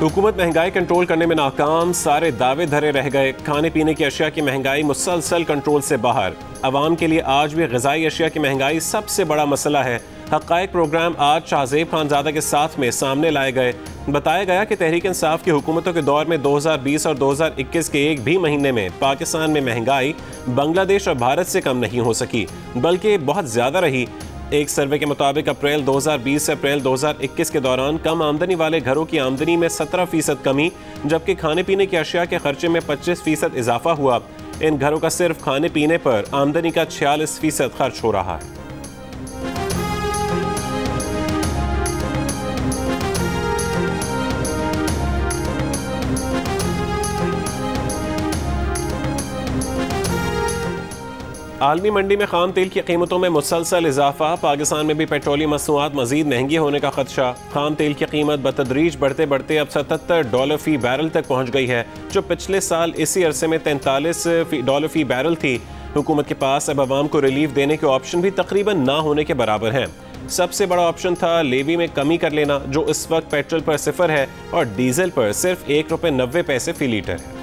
हुकूमत महंगाई कंट्रोल करने में नाकाम, सारे दावे धरे रह गए। खाने पीने की अशिया की महंगाई मुसलसल कंट्रोल से बाहर। अवाम के लिए आज भी ग़िज़ाई अशिया की महंगाई सबसे बड़ा मसला है। हक़ाइक़ प्रोग्राम आज शाहज़ेब खानज़ादा के साथ में सामने लाए गए। बताया गया कि तहरीक इंसाफ की हुकूमतों के दौर में 2020 और 2021 के एक भी महीने में पाकिस्तान में महंगाई बांग्लादेश और भारत से कम नहीं हो सकी, बल्कि बहुत ज़्यादा रही। एक सर्वे के मुताबिक अप्रैल 2020 से अप्रैल 2021 के दौरान कम आमदनी वाले घरों की आमदनी में 17% कमी, जबकि खाने पीने की अशिया के खर्चे में 25% इजाफा हुआ। इन घरों का सिर्फ खाने पीने पर आमदनी का 46% खर्च हो रहा है। आलमी मंडी में खाम तेल की कीमतों में मुसलसल इजाफा। पाकिस्तान में भी पेट्रोलियम मसनूआत मजीद महंगी होने का खदशा। खाम तेल की कीमत बतदरीज बढ़ते बढ़ते अब $77 फी बैरल तक पहुँच गई है, जो पिछले साल इसी अरसे में $43 फी बैरल थी। हुकूमत के पास अब आवाम को रिलीफ देने के ऑप्शन भी तकरीबन ना होने के बराबर हैं। सबसे बड़ा ऑप्शन था लेवी में कमी कर लेना, जो इस वक्त पेट्रोल पर 0 है और डीजल पर सिर्फ ₹1.90 फी लीटर है।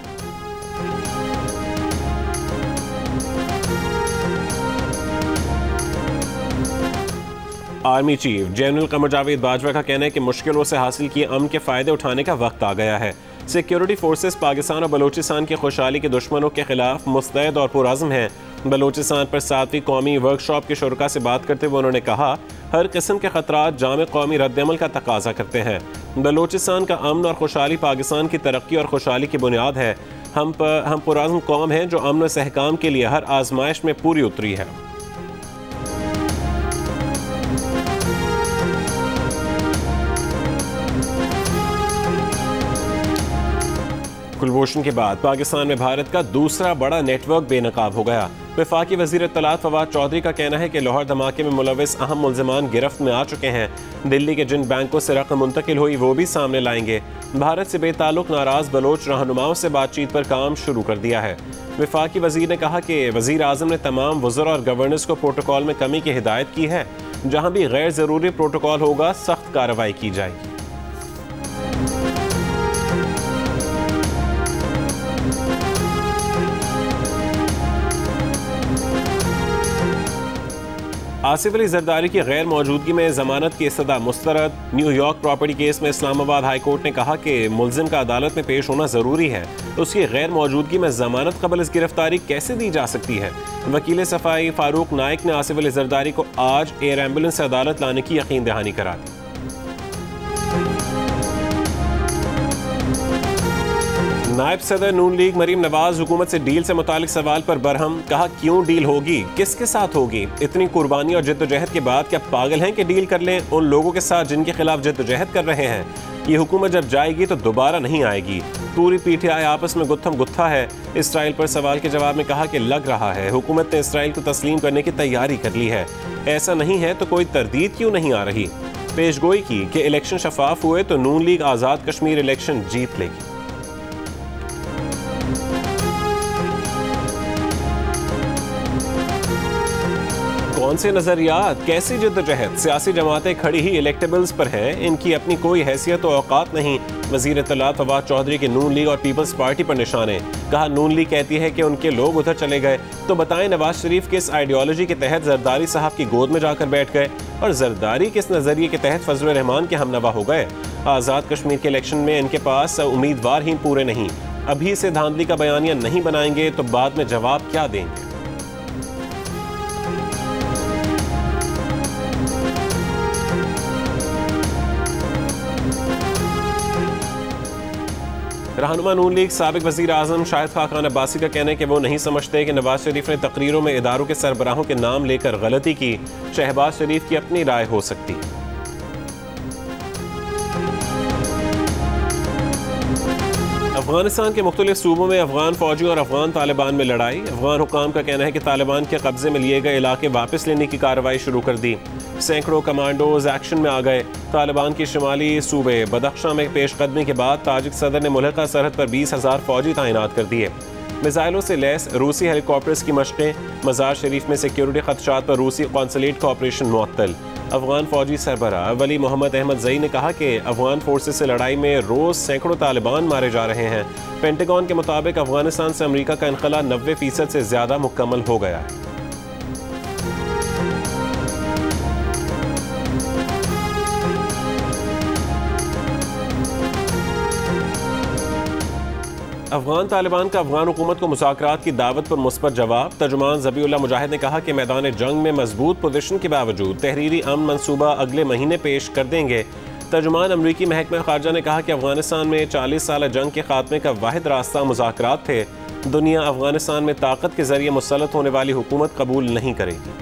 Army chief general Qamar Javed Bajwa का कहना है कि मुश्किलों से हासिल किए अमन के फ़ायदे उठाने का वक्त आ गया है। सिक्योरिटी फोर्सेस पाकिस्तान और बलूचिस्तान की खुशहाली के दुश्मनों के खिलाफ मुस्तैद और पुरअज़्म हैं। बलूचिस्तान पर 7वीं कौमी वर्कशॉप के शुरका से बात करते हुए उन्होंने कहा, हर किस्म के खतरात जामे कौमी रद्दअमल का तकाजा करते हैं। बलूचिस्तान का अमन और खुशहाली पाकिस्तान की तरक्की और खुशहाली की बुनियाद है। हम पुरअज़्म कौम हैं जो अमन व सहकाम के लिए हर आजमाइश में पूरी उतरी है। कुलभूषण के बाद पाकिस्तान में भारत का दूसरा बड़ा नेटवर्क बेनकाब हो गया। वफाकी वज़ीर इत्तलात फवाद चौधरी का कहना है कि लाहौर धमाके में मुलविस अहम मुल्ज़िमान गिरफ्त में आ चुके हैं। दिल्ली के जिन बैंकों से रकम मुंतकिल हुई वो भी सामने लाएंगे। भारत से बेताल्लुक नाराज बलोच रहनुमाओं से बातचीत पर काम शुरू कर दिया है। वफाकी वज़ीर ने कहा कि वज़ीर आज़म ने तमाम वज़रा और गवर्नर्स को प्रोटोकॉल में कमी की हिदायत की है। जहाँ भी गैर ज़रूरी प्रोटोकॉल होगा सख्त कार्रवाई की जाएगी। आसिफ अली जरदारी की गैर मौजूदगी में जमानत की इस्तदा मुस्तरद। न्यूयॉर्क प्रॉपर्टी केस में इस्लामाबाद हाई कोर्ट ने कहा कि मुल्जिम का अदालत में पेश होना जरूरी है। उसकी गैर मौजूदगी में जमानत कबल इस गिरफ्तारी कैसे दी जा सकती है। वकील सफाई फारूक नाइक ने आसिफ अली जरदारी को आज एयर एम्बुलेंस से अदालत लाने की यकीन दहानी करा दी। नायब सदर नून लीग मरीम नवाज हुकूमत से डील से मुतालिक सवाल पर बरहम। कहा, क्यों डील होगी, किसके साथ होगी? इतनी कुर्बानी और जद्दोजहद के बाद क्या पागल हैं कि डील कर लें उन लोगों के साथ जिनके खिलाफ जद्दोजहद कर रहे हैं? ये हुकूमत जब जाएगी तो दोबारा नहीं आएगी। पूरी पीटीआई आपस में गुत्थम गुत्था है। इसराइल पर सवाल के जवाब में कहा कि लग रहा है हुकूमत ने इसराइल को तस्लीम करने की तैयारी कर ली है। ऐसा नहीं है तो कोई तरदीद क्यों नहीं आ रही? पेशगोई की कि इलेक्शन शफाफ हुए तो नून लीग आज़ाद कश्मीर इलेक्शन जीत लेगी। कौन से नजरियात, कैसी जद्दोजहद? सियासी जमातें खड़ी ही इलेक्टेबल्स पर हैं, इनकी अपनी कोई हैसियत और औकात नहीं। वज़ीर इत्तलात फवाद चौधरी के नून लीग और पीपल्स पार्टी पर निशाने। कहा, नून लीग कहती है कि उनके लोग उधर चले गए, तो बताएं नवाज शरीफ किस आइडियोलॉजी के तहत जरदारी साहब की गोद में जाकर बैठ गए और जरदारी किस नजरिए के तहत फजल रहमान के हमनवा हो गए। आज़ाद कश्मीर के इलेक्शन में इनके पास उम्मीदवार ही पूरे नहीं। अभी से धांधली का बयानिया नहीं बनाएंगे तो बाद में जवाब क्या देंगे? रहनुमा नून लीग साबिक वज़ीर आज़म शाहिद खाकान अब्बासी का कहना है कि वो नहीं समझते कि नवाज शरीफ ने तकरीरों में इदारों के सरबराहों के नाम लेकर गलती की। शहबाज शरीफ की अपनी राय हो सकती है। अफगानिस्तान के मुख्तलिफ सूबों में अफगान फौजियों और अफगान तालिबान में लड़ाई। अफगान हुकाम का कहना है कि तालिबान के कब्जे में लिए गए इलाके वापस लेने की कार्रवाई शुरू कर दी। सैकड़ों कमांडोज एक्शन में आ गए। तालिबान की शुमाली सूबे बदख्शां में पेशकदमी के बाद ताजिक सदर ने मुल्का सरहद पर 20,000 फौजी तैनात कर दिए। मिसाइलों से लैस रूसी हेलीकॉप्टर्स की मशकें। मज़ार शरीफ में सिक्योरिटी खदशात पर रूसी कौंसलेट का ऑपरेशन मुअत्तल। अफगान फौजी सरबराह वली मोहम्मद अहमद जई ने कहा कि अफगान फोर्सेस से लड़ाई में रोज़ सैकड़ों तालिबान मारे जा रहे हैं। पेंटागन के मुताबिक अफगानिस्तान से अमेरिका का इनखला 90% से ज़्यादा मुकम्मल हो गया है। अफगान तालिबान का अफगान हुकूमत को मुज़ाकरात की दावत पर मुस्बत जवाब। तर्जुमान ज़बीउल्लाह मुजाहिद ने कहा कि मैदान जंग में मजबूत पोजीशन के बावजूद तहरीरी अमन मंसूबा अगले महीने पेश कर देंगे। तर्जुमान अमरीकी महकमा खारजा ने कहा कि अफगानिस्तान में 40 साल जंग के खात्मे का वाहिद रास्ता मुज़ाकरात थे। दुनिया अफगानिस्तान में ताकत के जरिए मुसल्लत होने वाली हुकूमत कबूल नहीं करेगी।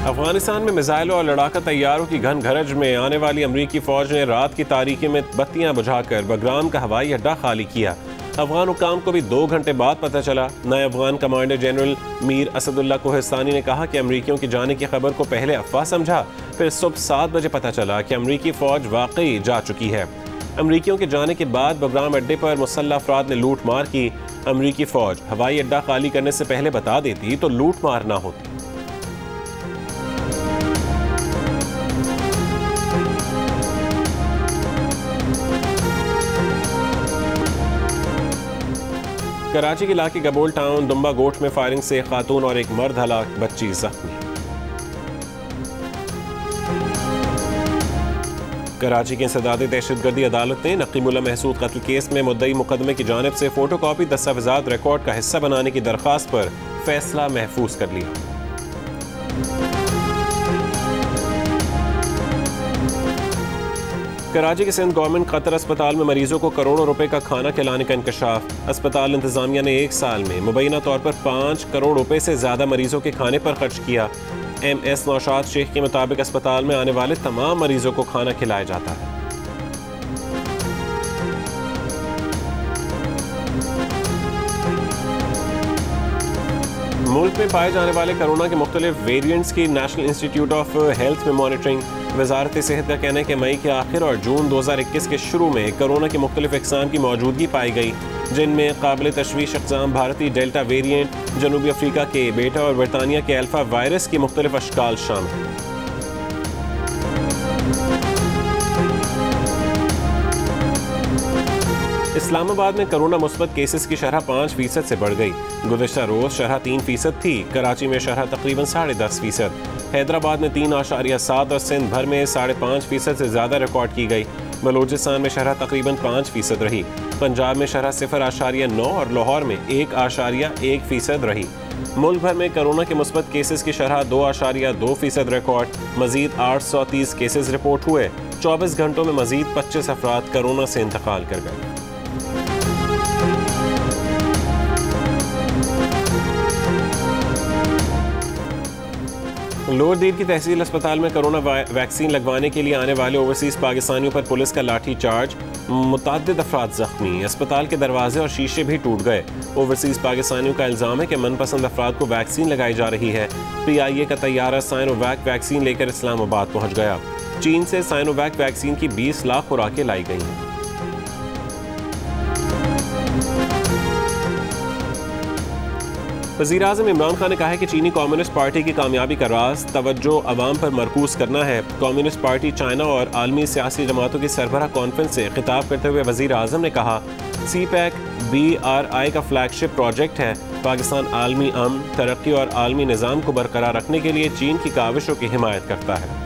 अफगानिस्तान में मिसाइल और लड़ाका तैयारों की घन घरज में आने वाली अमरीकी फौज ने रात की तारीकी में बत्तियां बुझाकर बगराम का हवाई अड्डा खाली किया। अफगान हुकाम को भी 2 घंटे बाद पता चला। नए अफगान कमांडर जनरल मीर असदुल्ला कोहिस्तानी ने कहा कि अमरीकियों की जाने की खबर को पहले अफवाह समझा, फिर सुबह 7 बजे पता चला कि अमरीकी फौज वाकई जा चुकी है। अमरीकियों के जाने के बाद बगराम अड्डे पर मुसल्लह अफराद ने लूट मार की। अमरीकी फौज हवाई अड्डा खाली करने से पहले बता देती तो लूट मार ना होती। कराची के इलाके गबोल टाउन दुम्बा गोट में फायरिंग से एक खातून और एक मर्द हलाक, बच्ची जख्मी। कराची की इंसदादी दहशतगर्दी अदालत ने नकीमुल्लाह महसूद कत्ल केस में मुद्दई मुकदमे की जानिब से फोटोकॉपी दस्तावेजात रिकॉर्ड का हिस्सा बनाने की दरख्वास्त पर फैसला महफूज कर लिया। कराची के सिंध गवर्नमेंट कतर अस्पताल में मरीजों को करोड़ों रुपए का खाना खिलाने का इंकशाफ। अस्पताल इंतजामिया ने 1 साल में मुबैना तौर पर 5 करोड़ रुपए से ज्यादा मरीजों के खाने पर खर्च किया। MS नौशाद शेख के मुताबिक अस्पताल में आने वाले तमाम मरीजों को खाना खिलाया जाता है। मुल्क में पाए जाने वाले कोरोना के मुख्तलिफ वेरिएंट्स की नेशनल इंस्टीट्यूट ऑफ हेल्थ में मॉनिटरिंग। वजारत सेहत का कहना है कि मई के आखिर और जून 2021 के शुरू में कोरोना के मुख्तलिफ इकसाम की मौजूदगी पाई गई, जिनमें काबिल तशवीश इकसाम भारतीय डेल्टा वेरिएंट, जनूबी अफ्रीका के बेटा और बरतानिया के अल्फा वायरस की मुख्तलिफ अशकाल शामिल हैं। इस्लामाबाद में कोरोना मुस्बत केसेस की शरह 5% से बढ़ गई। गुज़िश्ता रोज़ शरह 3% थी। कराची में शरह तकरीबन 10.5%, हैदराबाद में 3.7 और सिंध भर में 5.5% से ज़्यादा रिकॉर्ड की गई। बलूचिस्तान में शरह तकरीबन 5% रही। पंजाब में शरह 0.9 और लाहौर में 1.1% रही। मुल्क भर में कोरोना के मुस्बत केसेस की शरह 2.2% रिकॉर्ड। मजीद 830 केसेस रिपोर्ट हुए। 24 घंटों में मजीद 25 अफराद कोरोना से इंतकाल कर गए। लोअर दीर की तहसील अस्पताल में कोरोना वैक्सीन लगवाने के लिए आने वाले ओवरसीज पाकिस्तानियों पर पुलिस का लाठी चार्ज, मुतअद्दिद अफराद जख्मी। अस्पताल के दरवाजे और शीशे भी टूट गए। ओवरसीज पाकिस्तानियों का इल्ज़ाम है कि मनपसंद अफराद को वैक्सीन लगाई जा रही है। PIA का तैयारा साइनोवैक वैक्सीन लेकर इस्लामाबाद पहुँच गया। चीन से साइनोवैक वैक्सीन की 20 लाख खुराकें लाई गई हैं। वज़ीर आज़म इमरान खान ने कहा है कि चीनी कम्युनिस्ट पार्टी की कामयाबी का राज तवज्जो अवाम पर मरकूज करना है। कम्युनिस्ट पार्टी चाइना और आलमी सियासी जमातों की सरबराह कॉन्फ्रेंस से खिताब करते हुए वज़ीर आज़म ने कहा, CPEC BRI का फ्लैगशिप प्रोजेक्ट है। पाकिस्तान आलमी अमन, तरक्की और आलमी निज़ाम को बरकरार रखने के लिए चीन की काविशों की हिमायत करता है।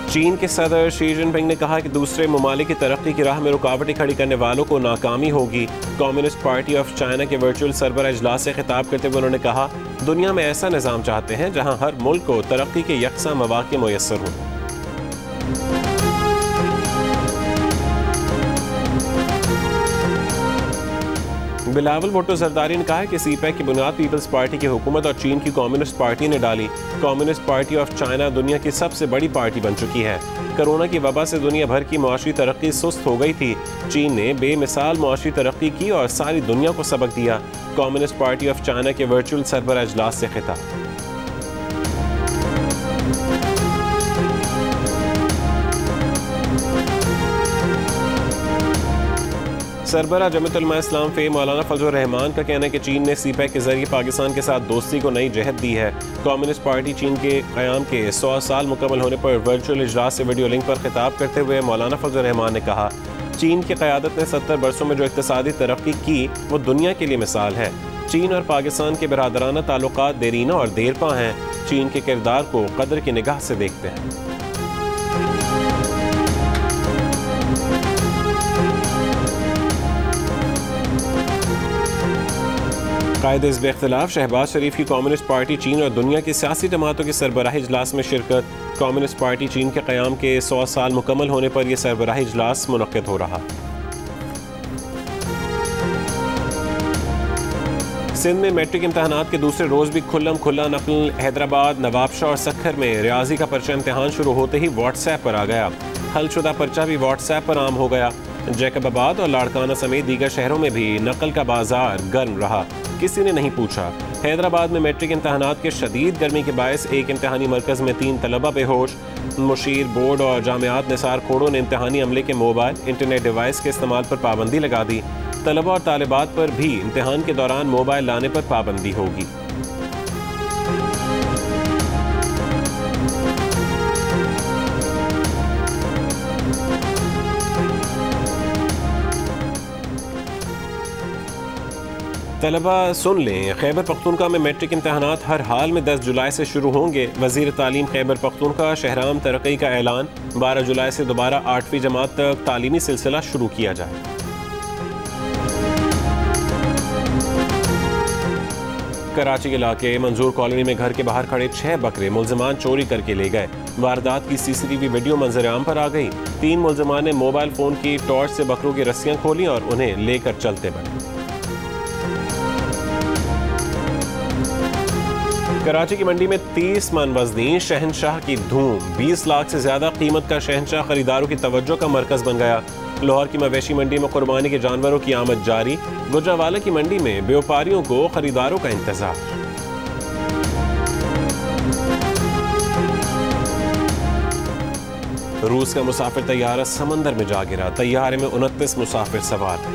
चीन के सदर शी जिनपिंग ने कहा कि दूसरे ममालिक की तरक्की की राह में रुकावटें खड़ी करने वालों को नाकामी होगी। कम्युनिस्ट पार्टी ऑफ चाइना के वर्चुअल सरबराह इजलास से खिताब करते हुए उन्होंने कहा, दुनिया में ऐसा निज़ाम चाहते हैं जहां हर मुल्क को तरक्की के यकसा मौक़े मुयस्सर हों। बिलावल भुट्टो जरदारी ने कहा है कि CPEC की बुनियाद पीपल्स पार्टी की हुकूमत और चीन की कम्युनिस्ट पार्टी ने डाली। कम्युनिस्ट पार्टी ऑफ चाइना दुनिया की सबसे बड़ी पार्टी बन चुकी है। कोरोना की वबा से दुनिया भर की मुआशी तरक्की सुस्त हो गई थी। चीन ने बेमिसाल मुआशी तरक्की की और सारी दुनिया को सबक दिया। कम्युनिस्ट पार्टी ऑफ चाइना के वर्चुअल सरबराह इजलास से खिताब। सरबरा जमीयत उलमा इस्लाम फे मौलाना फजलुर रहमान का कहना है कि चीन ने सीपैक के जरिए पाकिस्तान के साथ दोस्ती को नई जहत दी है। कम्युनिस्ट पार्टी चीन के क़याम के 100 साल मुकम्मल होने पर वर्चुअल इजलास से वीडियो लिंक पर खिताब करते हुए मौलाना फजलुर रहमान ने कहा, चीन की क़यादत ने 70 बरसों में जो इक़्तिसादी तरक्की की वो दुनिया के लिए मिसाल है। चीन और पाकिस्तान के बरादराना ताल्लुकात देरीना और देरपा हैं। चीन के किरदार को कदर की निगाह से देखते हैं। कायदे हिज़्ब इख्तिलाफ शहबाज शरीफ की कम्युनिस्ट पार्टी चीन और दुनिया की सियासी जमातों के सरबराही इजलास में शिरकत। कम्युनिस्ट पार्टी चीन के क़याम के 100 साल मुकम्मल होने पर यह सरबराही इजलास मुनक़्क़िद हो रहा। सिंध में मैट्रिक इम्तहानात के दूसरे रोज़ भी खुल्लम खुल्ला नकल। हैदराबाद, नवाबशाह और सखर में रियाजी का पर्चा इम्तहान शुरू होते ही व्हाट्सएप पर आ गया। हलशुदा पर्चा भी व्हाट्सएप पर आम हो गया। जैकबाबाद और लाड़काना समेत दीगर शहरों में भी नकल का बाजार गर्म रहा, किसी ने नहीं पूछा। हैदराबाद में मैट्रिक इम्तहानात के शदीद गर्मी के बायस एक इम्तहानी मरकज़ में 3 तलबा बेहोश। मुशीर, बोर्ड और जामियात निसार खोड़ों ने इम्तहानी अमले के मोबाइल, इंटरनेट डिवाइस के इस्तेमाल पर पाबंदी लगा दी। तलबा और तालिबात पर भी इम्तहान के दौरान मोबाइल लाने पर पाबंदी होगी। तलबा सुन लें, खैबर पख्तूनख्वा में मैट्रिक इम्तहानात हर हाल में 10 जुलाई से शुरू होंगे। वज़ीर तालीम खैबर पख्तूनख्वा शहराम तरक्की का ऐलान, 12 जुलाई से दोबारा 8वीं जमात तक तालीमी सिलसिला शुरू किया जाए। कराची के इलाके मंजूर कॉलोनी में घर के बाहर खड़े 6 बकरे मुलजमान चोरी करके ले गए। वारदात की CCTV वीडियो मंजर आम पर आ गई। 3 मुलजमान ने मोबाइल फ़ोन की टॉर्च से बकरों की रस्सियां खोली और उन्हें लेकर चलते बने। कराची की मंडी में 30 मन वज़नी शहनशाह की धूम। 20 लाख से ज्यादा कीमत का शहनशाह खरीदारों की तवज्जो का मरकज बन गया। लाहौर की मवेशी मंडी में कुर्बानी के जानवरों की आमद जारी। गुजरावाला की मंडी में व्यापारियों को खरीदारों का इंतजार। रूस का मुसाफिर तैयारा समंदर में जा गिरा। तैयारे में 29 मुसाफिर सवार।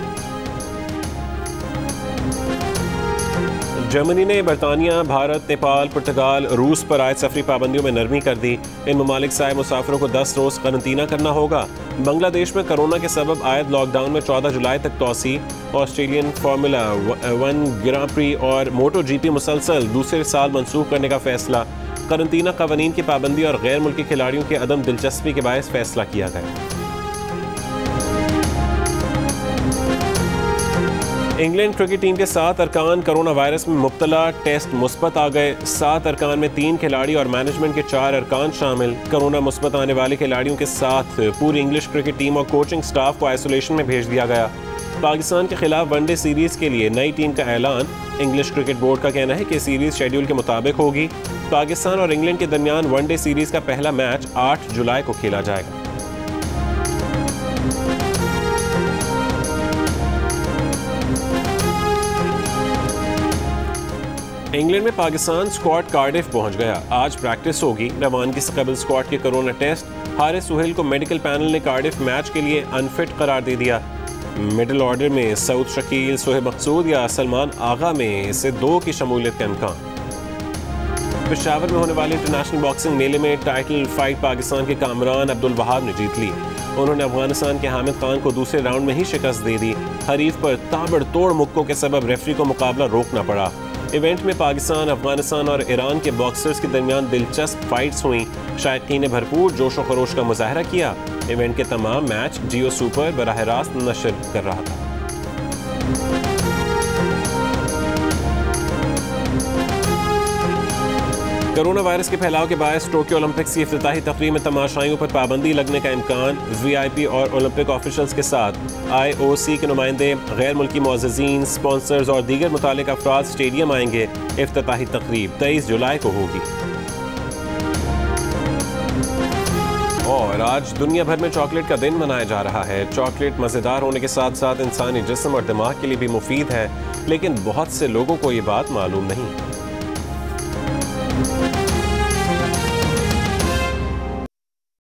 जर्मनी ने बरतानिया, भारत, नेपाल, पुर्तगाल, रूस पर आयद सफरी पाबंदियों में नरमी कर दी। इन ममालिक से आए मुसाफिरों को 10 रोज़ क्वारंटीना करना होगा। बांग्लादेश में कोरोना के सबब आयद लॉकडाउन में 14 जुलाई तक तोसी। ऑस्ट्रेलियन फार्मूला 1 ग्रां प्री और मोटो GP मुसलसल दूसरे साल मनसूख करने का फैसला। क्वारंटीना कवानीन की पाबंदी और गैर मुल्की खिलाड़ियों की अदम दिलचस्पी के बायस फैसला किया गया। इंग्लैंड क्रिकेट टीम के 7 अरकान कोरोना वायरस में मुब्तला। टेस्ट मुस्बत आ गए। 7 अरकान में 3 खिलाड़ी और मैनेजमेंट के 4 अरकान शामिल। कोरोना मुस्बत आने वाले खिलाड़ियों के साथ पूरी इंग्लिश क्रिकेट टीम और कोचिंग स्टाफ को आइसोलेशन में भेज दिया गया। पाकिस्तान के खिलाफ वनडे सीरीज के लिए नई टीम का ऐलान। इंग्लिश क्रिकेट बोर्ड का कहना है कि सीरीज शेड्यूल के मुताबिक होगी। पाकिस्तान और इंग्लैंड के दरमियान वनडे सीरीज का पहला मैच 8 जुलाई को खेला जाएगा। इंग्लैंड में पाकिस्तान स्क्वाड कार्डिफ पहुंच गया। आज प्रैक्टिस होगी। रवानगी से कबल स्क्वाड के कोरोना टेस्ट। हारिस सुहेल को मेडिकल पैनल ने कार्डिफ मैच के लिए अनफिट करार दे दिया। मिडिल ऑर्डर में सऊद शकील, सोहेब मकसूद या सलमान आगा में से 2 की शमूलियत का इम्कान। पेशावर में होने वाले इंटरनेशनल बॉक्सिंग मेले में टाइटल फाइट पाकिस्तान के कामरान अब्दुल वहाब ने जीत ली। उन्होंने अफगानिस्तान के हामिद खान को दूसरे राउंड में ही शिकस्त दे दी। हरीफ पर ताबड़तोड़ मुक्कों के सबब रेफरी को मुकाबला रोकना पड़ा। इवेंट में पाकिस्तान, अफगानिस्तान और ईरान के बॉक्सर्स के दरमियान दिलचस्प फाइट्स हुई। शायकीन ने भरपूर जोशो खरोश का मुजाहरा किया। इवेंट के तमाम मैच जियो सुपर बराह रास्त नशर कर रहा था। कोरोना वायरस के फैलाव के बायस टोक्यो ओलंपिक्स की इफ्तिताही तकरीब में तमाशाइयों पर पाबंदी लगने का इम्कान। VIP और ओलंपिक ऑफिशल्स के साथ IOC के नुमाइंदे, गैर मुल्की मुअज़्ज़िज़ीन, स्पॉन्सर्स और दीगर मुतालिक अफराद स्टेडियम आएंगे। इफ्तिताही तकरीब 23 जुलाई को होगी। और आज दुनिया भर में चॉकलेट का दिन मनाया जा रहा है। चॉकलेट मज़ेदार होने के साथ साथ इंसानी जिस्म और दिमाग के लिए भी मुफीद है, लेकिन बहुत से लोगों को ये बात मालूम नहीं।